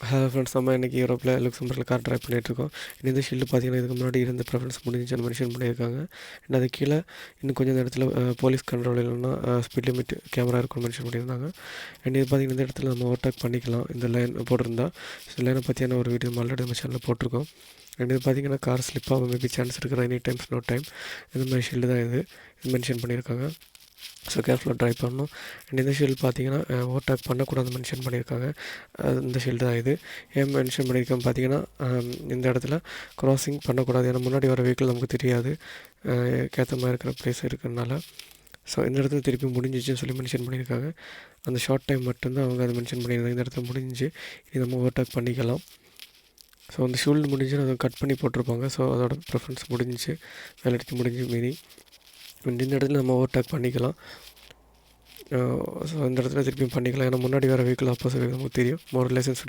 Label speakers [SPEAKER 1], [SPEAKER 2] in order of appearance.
[SPEAKER 1] Hello friends, நம்ம இன்றைக்கி யூரோப்பில் லுக்சம்பர்கில் கார் ட்ரைவ் பண்ணிகிட்ருக்கோம். இந்த ஷீல்டு பார்த்திங்கன்னா இதுக்கு முன்னாடி இருந்த ப்ரெஃபரன்ஸ் முடிஞ்சுன்னு மென்ஷன் பண்ணியிருக்காங்க. அண்ட் அது கீழே இன்னும் கொஞ்சம் இடத்துல போலீஸ் கண்ட்ரோல் இல்லைன்னா ஸ்பீட் லிமிட் கேமரா இருக்குன்னு மென்ஷன் பண்ணியிருந்தாங்க. அண்ட் இது பார்த்திங்கன்னா இந்த இடத்துல நம்ம ஓவர்டேக் பண்ணிக்கலாம் இந்த லைன் போட்டிருந்தா. ஸோ லைனை பற்றியான ஒரு வீடியோ ஆல்ரெடி நம்ம சேனலில் போட்டிருக்கோம். அண்ட் இது பார்த்திங்கன்னா கார் ஸ்லிப் ஆகும் மேபி சான்ஸ் இருக்கிற எனி டைம்ஸ் நோ டைம் இந்த மாதிரி ஷீல்டு தான் இது மென்ஷன் பண்ணியிருக்காங்க. ஸோ கேர்ஃபுல்லாக ட்ரைவ் பண்ணணும். அண்ட் இந்த ஷீல்டு பார்த்தீங்கன்னா ஓவர்டேக் பண்ணக்கூடாது மென்ஷன் பண்ணியிருக்காங்க. இந்த ஷீல்டு தான் இது. ஏன் மென்ஷன் பண்ணியிருக்கேன் பார்த்தீங்கன்னா இந்த இடத்துல க்ராசிங் பண்ணக்கூடாது. ஏன்னா முன்னாடி வர வெஹிக்கிள் நமக்கு தெரியாது ஏற்ற மாதிரி இருக்கிற ப்ளேஸ் இருக்கிறதுனால. ஸோ இந்த இடத்துல திருப்பி முடிஞ்சிச்சுன்னு சொல்லி மென்ஷன் பண்ணியிருக்காங்க. அந்த ஷார்ட் டைம் மட்டும்தான் அவங்க அதை மென்ஷன் பண்ணியிருந்தாங்க. இந்த இடத்துல முடிஞ்சு இது நம்ம ஓவர்டேக் பண்ணிக்கலாம். ஸோ அந்த ஷீல்டு முடிஞ்சு அதை கட் பண்ணி போட்டிருப்பாங்க. ஸோ அதோட ப்ரிஃபரன்ஸ் முடிஞ்சிச்சு, வேலிடிட்டி முடிஞ்சு மீறி இந்த இடத்துல நம்ம ஓவர்டேக் பண்ணிக்கலாம். ஸோ இந்த இடத்துல திருப்பியும் பண்ணிக்கலாம். ஏன்னா முன்னாடி வர வெஹிக்கிள் ஆப்போசிட் நமக்கு தெரியும். மோர் லைசன்ஸ்